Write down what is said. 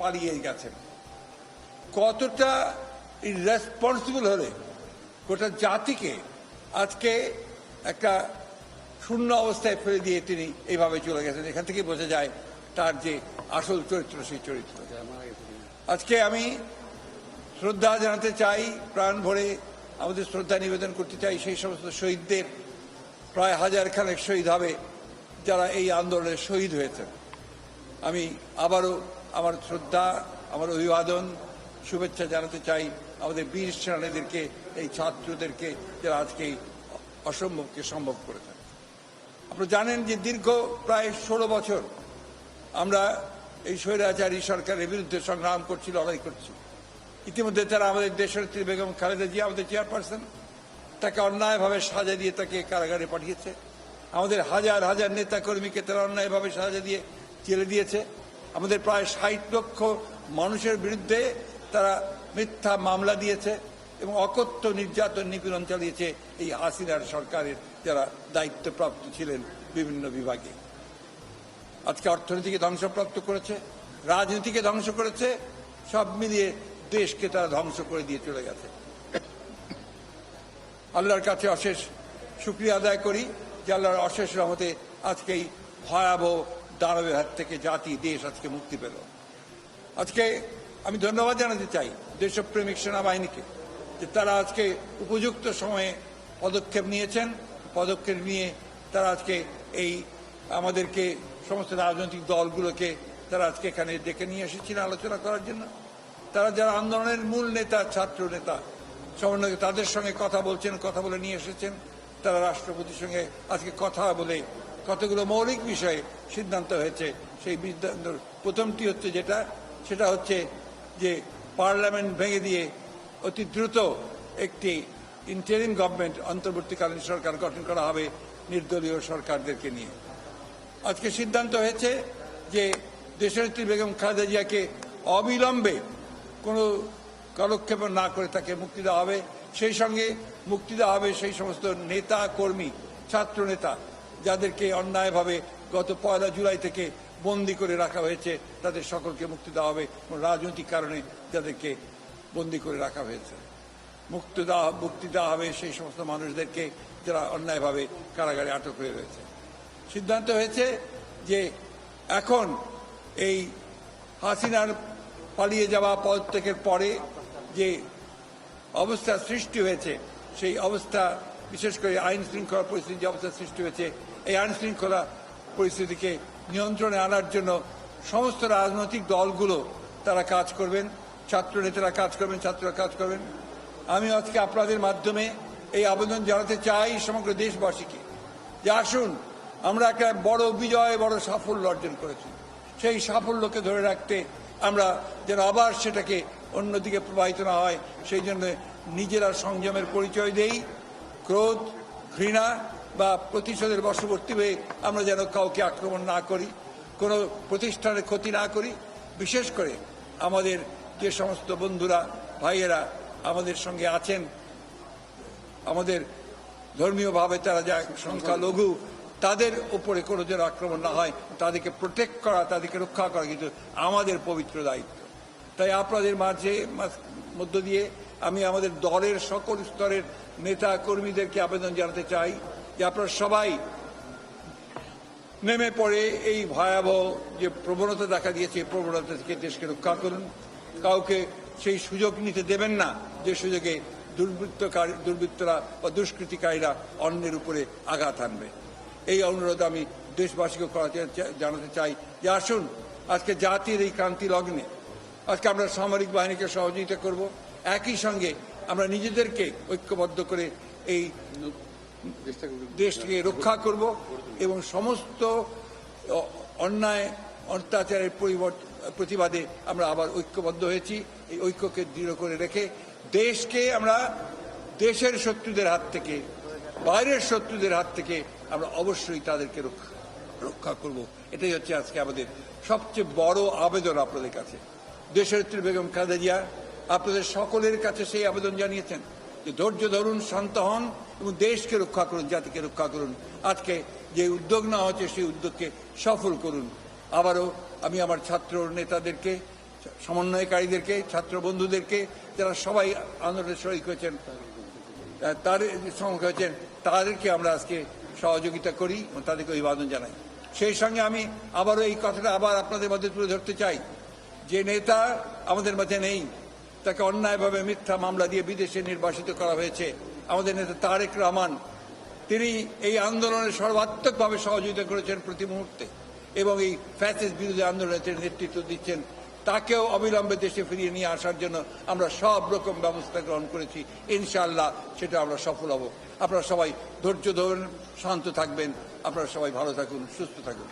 পালিয়ে গেছেন। কতটা ইররেসপন্সিবল হলে গোটা জাতিকে আজকে একটা শূন্য অবস্থায় ফেলে দিয়ে তিনি এইভাবে চলে গেছেন। এখান থেকে বোঝা যায় তার যে আসল চরিত্র, সেই চরিত্র। আজকে আমি শ্রদ্ধা জানাতে চাই, প্রাণ ভরে আমাদের শ্রদ্ধা নিবেদন করতে চাই সেই সমস্ত শহীদদের। প্রায় 1000 খানেক শহীদ হবে যারা এই আন্দোলনে শহীদ হয়েছেন। আমি আবারও আমার শ্রদ্ধা, আমার অভিবাদন, শুভেচ্ছা জানাতে চাই আমাদের বীর সেনানীদেরকে, এই ছাত্রদেরকে যারা আজকে এই অসম্ভবকে সম্ভব করেছেন। আপনারা জানেন যে দীর্ঘ প্রায় 16 বছর আমরা এই স্বৈরাচারী সরকারের বিরুদ্ধে সংগ্রাম করছি, লড়াই করছি। ইতিমধ্যে তারা আমাদের দেশনেত্রী বেগম খালেদা জিয়া, আমাদের চেয়ারপারসন, তাকে অন্যায়ভাবে সাজা দিয়ে তাকে কারাগারে পাঠিয়েছে। আমাদের হাজার হাজার নেতা কর্মীকে তারা অন্যায়ভাবে সাজা দিয়ে জেলে দিয়েছে। আমাদের প্রায় 60 লক্ষ মানুষের বিরুদ্ধে তারা মিথ্যা মামলা দিয়েছে এবং অকথ্য নির্যাতন নিপীড়ন চালিয়েছে এই হাসিনার সরকারের যারা দায়িত্বপ্রাপ্ত ছিলেন বিভিন্ন বিভাগে। আজকে অর্থনীতিকে ধ্বংসপ্রাপ্ত করেছে, রাজনীতিকে ধ্বংস করেছে, সব মিলিয়ে দেশকে তারা ধ্বংস করে দিয়ে চলে গেছে। আল্লাহর কাছে অশেষ শুকরিয়া আদায় করি যে আল্লাহর অশেষ রহমতে আজকে এই ভয়াবহ দানবের হাত থেকে জাতি, দেশ আজকে মুক্তি পেল। আজকে আমি ধন্যবাদ জানাতে চাই দেশপ্রেমিক সেনাবাহিনীকে যে তারা আজকে উপযুক্ত সময়ে পদক্ষেপ নিয়েছেন। পদক্ষেপ নিয়ে তারা আজকে এই আমাদেরকে সমস্ত রাজনৈতিক দলগুলোকে তারা আজকে এখানে ডেকে নিয়ে এসেছিলেন আলোচনা করার জন্য। তারা যারা আন্দোলনের মূল নেতা, ছাত্র নেতা, সমন্বয়, তাদের সঙ্গে কথা বলছেন, কথা বলে নিয়ে এসেছেন। তারা রাষ্ট্রপতির সঙ্গে আজকে কথা বলে কতগুলো মৌলিক বিষয়ে সিদ্ধান্ত হয়েছে। সেই সিদ্ধান্ত প্রথমটি হচ্ছে সেটা হচ্ছে যে পার্লামেন্ট ভেঙে দিয়ে অতি দ্রুত একটি ইন্টারিম গভর্নমেন্ট, অন্তর্বর্তীকালীন সরকার গঠন করা হবে নির্দলীয় সরকারদেরকে নিয়ে। আজকে সিদ্ধান্ত হয়েছে যে দেশনেত্রী বেগম খালেদা জিয়াকে অবিলম্বে কোনো কালক্ষেপ না করে তাকে মুক্তি দেওয়া হবে। সেই সঙ্গে মুক্তি দেওয়া হবে সেই সমস্ত নেতা কর্মী, ছাত্র নেতা যাদেরকে অন্যায়ভাবে গত 1 জুলাই থেকে বন্দি করে রাখা হয়েছে, তাদের সকলকে মুক্তি দেওয়া হবে। রাজনৈতিক কারণে যাদেরকে বন্দি করে রাখা হয়েছে মুক্তি দেওয়া হবে সেই সমস্ত মানুষদেরকে যারা অন্যায়ভাবে কারাগারে আটক হয়ে রয়েছে। সিদ্ধান্ত হয়েছে যে এখন এই হাসিনার পালিয়ে যাওয়া পদত্যাগের পরে যে অবস্থা সৃষ্টি হয়েছে, সেই অবস্থা, বিশেষ করে আইন শৃঙ্খলা পরিস্থিতি যে অবস্থা সৃষ্টি হয়েছে, এই আইন শৃঙ্খলা পরিস্থিতিকে নিয়ন্ত্রণে আনার জন্য সমস্ত রাজনৈতিক দলগুলো তারা কাজ করবেন, ছাত্র নেতারা কাজ করবেন, ছাত্ররা কাজ করবেন। আমি আজকে আপনাদের মাধ্যমে এই আবেদন জানাতে চাই সমগ্র দেশবাসীকে যে আসুন, আমরা একটা বড় বিজয়, বড় সাফল্য অর্জন করেছি। সেই সাফল্যকে ধরে রাখতে আমরা যেন আবার সেটাকে অন্যদিকে প্রবাহিত না হয়, সেই জন্য নিজেরা সংযমের পরিচয় দেই। ক্রোধ, ঘৃণা বা প্রতিশোধের বশবর্তী হয়ে আমরা যেন কাউকে আক্রমণ না করি, কোনো প্রতিষ্ঠানের ক্ষতি না করি। বিশেষ করে আমাদের যে সমস্ত বন্ধুরা, ভাইয়েরা আমাদের সঙ্গে আছেন, আমাদের ধর্মীয়ভাবে তারা যা সংখ্যালঘু, তাদের উপরে কোনো যেন আক্রমণ না হয়, তাদেরকে প্রোটেক্ট করা, তাদেরকে রক্ষা করা কিন্তু আমাদের পবিত্র দায়িত্ব। তাই আপনাদের মধ্য দিয়ে আমি আমাদের দলের সকল স্তরের নেতা কর্মীদেরকে আবেদন জানাতে চাই যে আপনারা সবাই নেমে পড়ে এই ভয়াবহ যে প্রবণতা দেখা দিয়েছে, এই প্রবণতা থেকে দেশকে রক্ষা করুন। কাউকে সেই সুযোগ নিতে দেবেন না যে সুযোগে দুর্বৃত্তরা বা দুষ্কৃতিকারীরা অন্যের উপরে আঘাত আনবে। এই অনুরোধ আমি দেশবাসীকে জানাতে চাই যে আসুন, আজকে জাতির এই ক্রান্তি লগ্নে আজকে আমরা সামরিক বাহিনীকে সহযোগিতা করব, একই সঙ্গে আমরা নিজেদেরকে ঐক্যবদ্ধ করে এই দেশকে রক্ষা করব এবং সমস্ত অন্যায় অত্যাচারের প্রতিবাদে আমরা আবার ঐক্যবদ্ধ হয়েছি। এই ঐক্যকে দৃঢ় করে রেখে দেশকে আমরা দেশের শত্রুদের হাত থেকে, বাইরের শত্রুদের হাত থেকে আমরা অবশ্যই তাদেরকে রক্ষা করব। এটাই হচ্ছে আজকে আমাদের সবচেয়ে বড় আবেদন আপনাদের কাছে। দেশনেত্রী বেগম খালেদা জিয়া আপনাদের সকলের কাছে সেই আবেদন জানিয়েছেন যে ধৈর্য ধরুন, শান্ত হন এবং দেশকে রক্ষা করুন, জাতিকে রক্ষা করুন। আজকে যে উদ্যোগ নেওয়া হচ্ছে সেই উদ্যোগকে সফল করুন। আবারও আমি আমার ছাত্র নেতাদেরকে, সমন্বয়কারীদেরকে, ছাত্র বন্ধুদেরকে, যারা সবাই আন্দোলনে শরিক হয়েছেন, তাদেরকে আমরা আজকে সহযোগিতা করি এবং তাদেরকে অভিবাদন জানাই। সেই সঙ্গে আমি আবারও এই কথাটা আবার আপনাদের মধ্যে তুলে ধরতে চাই, যে নেতা আমাদের মাঝে নেই, তাকে অন্যায়ভাবে মিথ্যা মামলা দিয়ে বিদেশে নির্বাসিত করা হয়েছে, আমাদের নেতা তারেক রহমান। তিনি এই আন্দোলনে সর্বাত্মকভাবে সহযোগিতা করেছেন প্রতি মুহূর্তে এবং এই ফ্যাসিস্ট বিরোধী আন্দোলনে তিনি নেতৃত্ব দিচ্ছেন। তাকেও অবিলম্বে দেশে ফিরিয়ে নিয়ে আসার জন্য আমরা সব রকম ব্যবস্থা গ্রহণ করেছি। ইনশাআল্লাহ সেটা আমরা সফল হব। আপনারা সবাই ধৈর্য ধরুন, শান্ত থাকবেন। আপনারা সবাই ভালো থাকুন, সুস্থ থাকুন।